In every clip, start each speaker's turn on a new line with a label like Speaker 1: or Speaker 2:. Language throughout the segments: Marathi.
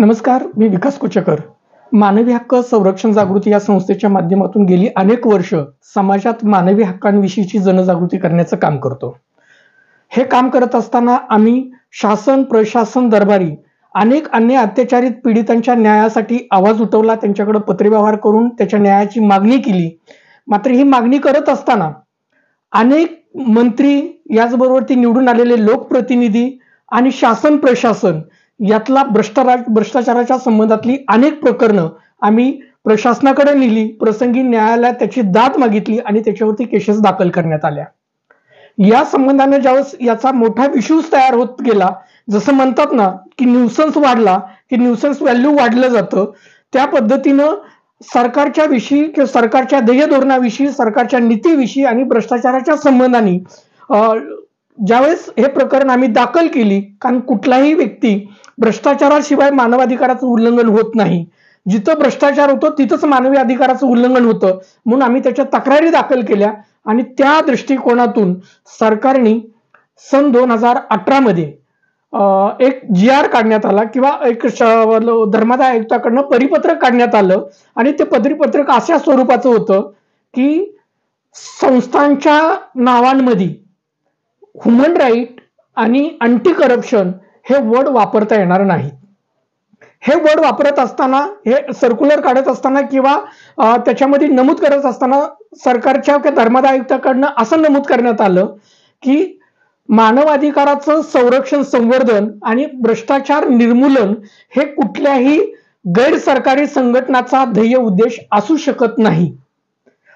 Speaker 1: नमस्कार, मी विकास कुचेकर. मानवी हक्क संरक्षण जागृती या संस्थेच्या माध्यमातून गेली अनेक वर्ष समाजात मानवी हक्कांविषयीची जनजागृती करण्याचं काम करतो. हे काम करत असताना आम्ही शासन, प्रशासन दरबारी अनेक अन्य अत्याचारित पीडितांच्या न्यायासाठी आवाज उठवला, त्यांच्याकडे पत्रव्यवहार करून त्याच्या न्यायाची मागणी केली. मात्र ही मागणी करत असताना अनेक मंत्री, याचबरोबर ती निवडून आलेले लोकप्रतिनिधी आणि शासन प्रशासन यातला भ्रष्टाचाराच्या संबंधातली अनेक प्रकरणं आम्ही प्रशासनाकडे नेली. प्रसंगी न्यायालयात त्याची दाद मागितली आणि त्याच्यावरती केसेस दाखल करण्यात आल्या. या संबंधाने ज्यावेळेस याचा मोठा इश्यूज तयार होत गेला, जसं म्हणतात ना की न्यूसन्स वाढला की न्यूसन्स व्हॅल्यू वाढलं जातं, त्या पद्धतीनं सरकारच्या विषयी किंवा सरकारच्या ध्येय धोरणाविषयी, सरकारच्या नीतीविषयी आणि भ्रष्टाचाराच्या संबंधाने ज्यावेळेस हे प्रकरण आम्ही दाखल केली, कारण कुठलाही व्यक्ती भ्रष्टाचाराशिवाय मानवाधिकाराचं उल्लंघन होत नाही. जिथं भ्रष्टाचार होतो तिथंच मानवी अधिकाराचं उल्लंघन होतं. म्हणून आम्ही त्याच्या तक्रारी दाखल केल्या आणि त्या दृष्टिकोनातून सरकारने सन 2018 मध्ये एक GR काढण्यात आला किंवा एक धर्मादाय आयुक्ताकडनं परिपत्रक काढण्यात आलं आणि ते परिपत्रक अशा स्वरूपाचं होतं की संस्थांच्या नावांमध्ये ह्युमन राईट आणि अँटी करप्शन हे वर्ड वापरता येणार नाही. हे वर्ड वापरत असताना, हे सर्क्युलर काढत असताना किंवा त्याच्यामध्ये नमूद करत असताना सरकारच्या किंवा धर्मादाय आयुक्ताकडनं असं नमूद करण्यात आलं की मानवाधिकाराचं संरक्षण, संवर्धन आणि भ्रष्टाचार निर्मूलन हे कुठल्याही गैर सरकारी संघटनाचा ध्येय उद्देश असू शकत नाही.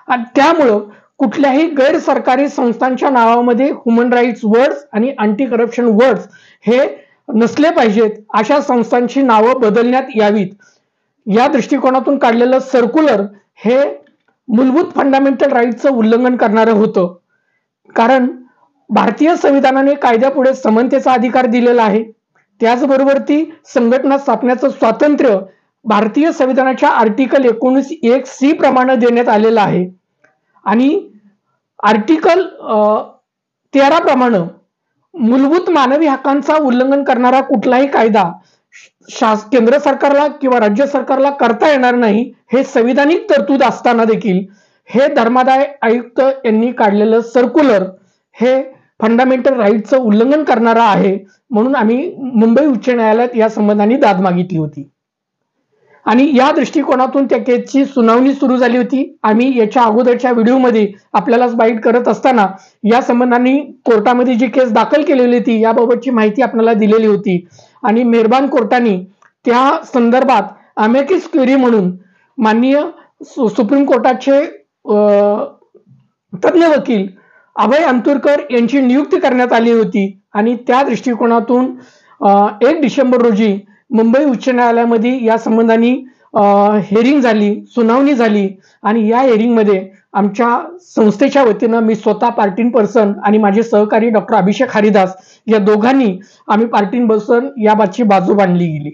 Speaker 1: आणि त्यामुळं कुठल्याही गैर सरकारी संस्थांच्या नावामध्ये ह्युमन राईट्स वर्ड्स आणि अँटी करप्शन वर्ड्स हे नसले पाहिजेत. अशा संस्थांची नावं बदलण्यात यावीत. या दृष्टिकोनातून काढलेलं सर्क्युलर हे मूलभूत फंडामेंटल राईटचं उल्लंघन करणारं होतं. कारण भारतीय संविधानाने कायद्यापुढे समानतेचा अधिकार दिलेला आहे. त्याचबरोबर ती संघटना स्थापण्याचं स्वातंत्र्य भारतीय संविधानाच्या आर्टिकल 19(1)(c) प्रमाणे देण्यात आलेलं आहे. आणि आर्टिकल 13 प्रमाणे मूलभूत मानवी हक्कांचा उल्लंघन करणारा कुठलाही कायदा केंद्र सरकारला किंवा राज्य सरकारला करता येणार नाही, हे संविधानिक तरतूद असताना देखील हे धर्मादाय आयुक्त यांनी काढलेलं सर्क्युलर हे फंडामेंटल राईटचं उल्लंघन करणारा आहे. म्हणून आम्ही मुंबई उच्च न्यायालयात या संबंधाने दाद मागितली होती आणि या दृष्टिकोनातून त्या केसची सुनावणी सुरू झाली होती. आम्ही याच्या अगोदरच्या व्हिडिओमध्ये आपल्याला बाईट करत असताना या संबंधाने कोर्टामध्ये जी केस दाखल केलेली होती याबाबतची माहिती आपल्याला दिलेली होती आणि मेहरबान कोर्टाने त्या संदर्भात अमेकिस क्युरी म्हणून माननीय सुप्रीम कोर्टाचे तज्ञ वकील अभय अंतुरकर यांची नियुक्ती करण्यात आली होती आणि त्या दृष्टिकोनातून 1 डिसेंबर रोजी मुंबई उच्च न्यायालयामध्ये या संबंधाने हेअरिंग झाली, सुनावणी झाली आणि या हेअरिंगमध्ये आमच्या संस्थेच्या वतीनं मी स्वतः पार्टीन पर्सन आणि माझे सहकारी डॉक्टर अभिषेक हरिदास या दोघांनी आम्ही पार्टीन पर्सन या बाबतची बाजू मांडली गेली.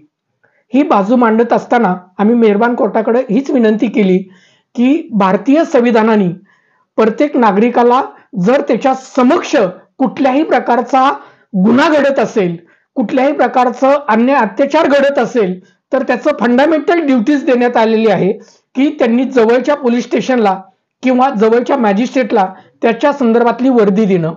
Speaker 1: ही बाजू मांडत असताना आम्ही मेहरबान कोर्टाकडे हीच विनंती केली की भारतीय संविधानाने प्रत्येक नागरिकाला जर त्याच्या समक्ष कुठल्याही प्रकारचा गुन्हा घडत असेल, कुठल्याही प्रकारचं अन्याय अत्याचार घडत असेल तर त्याचं फंडामेंटल ड्युटीज देण्यात आलेली आहे की त्यांनी जवळच्या पोलीस स्टेशनला किंवा जवळच्या मॅजिस्ट्रेटला त्याच्या संदर्भातली वर्दी देणं.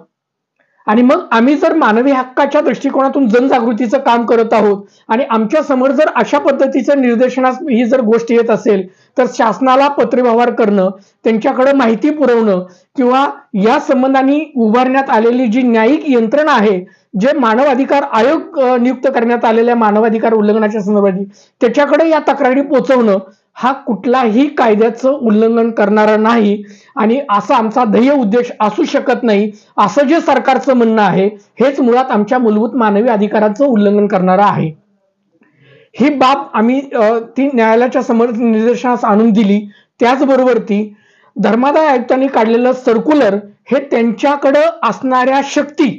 Speaker 1: आणि मग आम्ही जर मानवी हक्काच्या दृष्टिकोनातून जनजागृतीचं काम करत आहोत आणि आमच्या समोर जर अशा पद्धतीचं निर्देशनास ही जर गोष्ट येत असेल तर शासनाला पत्रव्यवहार करणं, त्यांच्याकडे माहिती पुरवणं किंवा या संबंधाने उभारण्यात आलेली जी न्यायिक यंत्रणा आहे, जे मानव अधिकार आयोग नियुक्त करण्यात आलेल्या मानवाधिकार उल्लंघनाच्या संदर्भात त्याच्याकडे या तक्रारी पोहोचवणं हा कुठलाही कायद्याचं उल्लंघन करणारा नाही आणि असा आमचा ध्येय उद्देश असू शकत नाही. असं जे सरकारचं म्हणणं आहे हेच मुळात आमच्या मूलभूत मानवी अधिकाराचं उल्लंघन करणारं आहे. ही बाब आम्ही ती न्यायालयाच्या समोर निदर्शनास आणून दिली. त्याचबरोबर ती धर्मादाय आयुक्तांनी काढलेलं सर्क्युलर हे त्यांच्याकडे असणाऱ्या शक्ती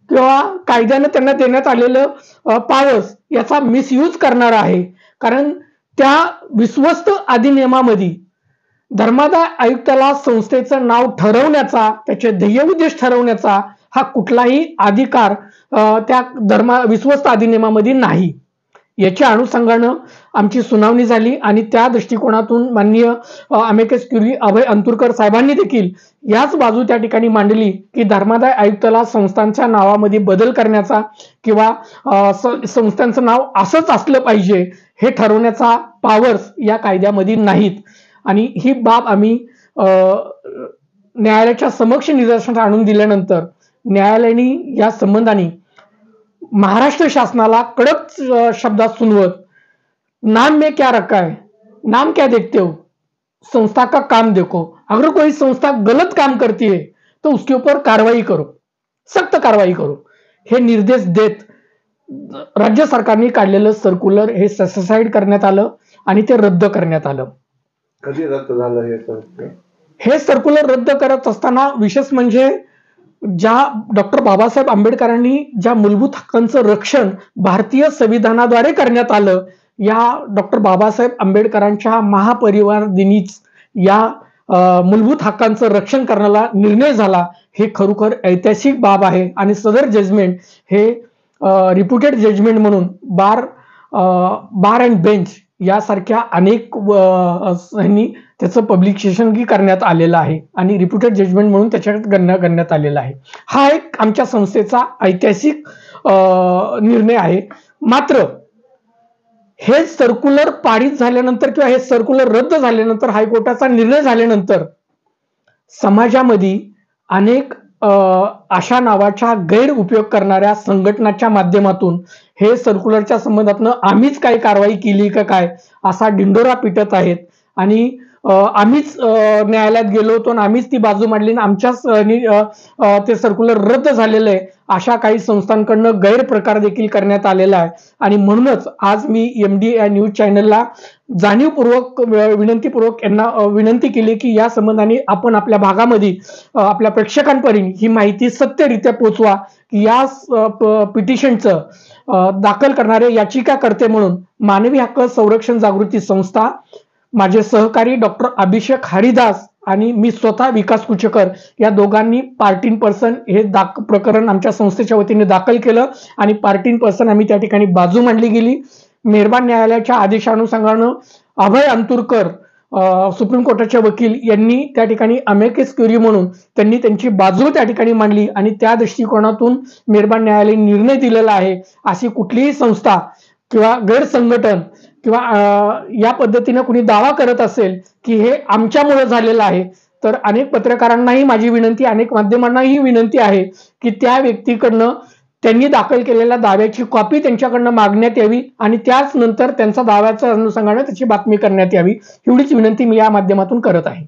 Speaker 1: किंवा कायद्याने त्यांना देण्यात आलेलं पॉवर्स याचा मिसयूज करणार आहे. कारण त्या विश्वस्त अधिनियमामध्ये धर्मादाय आयुक्ताला संस्थेचं नाव ठरवण्याचा, त्याचे ध्येय उद्देश ठरवण्याचा हा कुठलाही अधिकार त्या विश्वस्त अधिनियमामध्ये नाही. याच्या अनुषंगानं आमची सुनावणी झाली आणि त्या दृष्टिकोनातून माननीय अमिकस क्युरी अभय अंतुरकर साहेबांनी देखील याच बाजू त्या ठिकाणी मांडली की धर्मादाय आयुक्ताला संस्थांच्या नावामध्ये बदल करण्याचा किंवा संस्थांचं नाव असंच असलं पाहिजे हे ठरवण्याचा पावर्स या कायद्यामध्ये नाहीत. आणि ही बाब आम्ही न्यायालयाच्या समक्ष निदर्शनास आणून दिल्यानंतर न्यायालयाने या संबंधाने महाराष्ट्र शासनाला कडक शब्दात सुनवत, नाम में क्या रखा है, नाम क्या देखते हो, संस्था का काम देखो, अगर कोई संस्था गलत काम करती है तो उसके ऊपर कार्रवाई करो, सख्त कार्रवाई करो, हे निर्देश देत राज्य सरकारने काढलेलं सर्क्युलर हे ससाईड करण्यात आलं आणि ते रद्द करण्यात आलं.
Speaker 2: कधी रद्द झालं
Speaker 1: हे सर्क्युलर रद्द करत असताना विशेष म्हणजे ज्या डॉक्टर बाबासाहेब आंबेडकरांनी ज्या मूलभूत हक्कांचं रक्षण भारतीय संविधानाद्वारे करण्यात आलं, या डॉक्टर बाबासाहेब आंबेडकरांच्या महापरिवार दिनीच या मूलभूत हक्कांचं रक्षण करण्याला निर्णय झाला. हे खरोखर ऐतिहासिक बाब आहे आणि सदर जजमेंट हे रिप्युटेड जजमेंट म्हणून बार अँड बेंच यासारख्या अनेक त्याचं पब्लिकेशन करण्यात आलेलं आहे आणि रिप्युटेड जजमेंट म्हणून त्याच्यात गणना करण्यात आलेला आहे. हा एक आमच्या संस्थेचा ऐतिहासिक निर्णय आहे. मात्र हे सर्क्युलर पारित झाल्यानंतर किंवा हे सर्क्युलर रद्द झाल्यानंतर हायकोर्टाचा निर्णय झाल्यानंतर समाजामध्ये अनेक अशा नावाच्या गैरउपयोग करणाऱ्या संघटनाच्या माध्यमातून हे सर्क्युलरच्या संबंधातनं आम्हीच काही कारवाई केली का काय असा डिंडोरा पिटत आहेत. आणि आम्हीच न्यायालयात गेलो होतो आणि आम्हीच ती बाजू मांडली आणि आमच्याच ते सर्क्युलर रद्द झालेलं आहे अशा काही संस्थांकडनं गैरप्रकार देखील करण्यात आलेला आहे. आणि म्हणूनच आज मी MD या न्यूज चॅनलला जाणीवपूर्वक विनंतीपूर्वक यांना विनंती केली की या संबंधाने आपण आपल्या भागामध्ये आपल्या प्रेक्षकांपर्यंत ही माहिती सत्यरित्या पोहोचवा की या पिटिशनचं दाखल करणारे याचिकाकर्ते म्हणून मानवी हक्क संरक्षण जागृती संस्था, माझे सहकारी डॉक्टर अभिषेक हरिदास आणि मी स्वतः विकास कुचेकर या दोघांनी पार्ट इन पर्सन हे प्रकरण आमच्या संस्थेच्या वतीने दाखल केलं आणि पार्ट इन पर्सन आम्ही त्या ठिकाणी बाजू मांडली गेली. मेहरबान न्यायालयाच्या आदेशानुसारानं अभय अंतुरकर सुप्रीम कोर्टाचे वकील यांनी त्या ठिकाणी अमिकस क्युरी म्हणून त्यांनी त्यांची बाजू त्या ठिकाणी मांडली आणि त्या दृष्टिकोनातून मेहरबान न्यायालयाने निर्णय दिलेला आहे. अशी कुठलीही संस्था किंवा गैरसंघटन किंवा या पद्धतीने कुणी दावा करत असेल की हे आमच्यामुळे झालेलं आहे तर अनेक पत्रकारांनाही माझी विनंती, अनेक माध्यमांनाही विनंती आहे की त्या व्यक्तीकडनं त्यांनी दाखल केलेल्या दाव्याची कॉपी त्यांच्याकडनं मागण्यात यावी आणि त्याच नंतर त्यांचा दाव्याच्या अनुषंगाने त्याची बातमी करण्यात यावी. एवढीच विनंती मी या माध्यमातून करत आहे.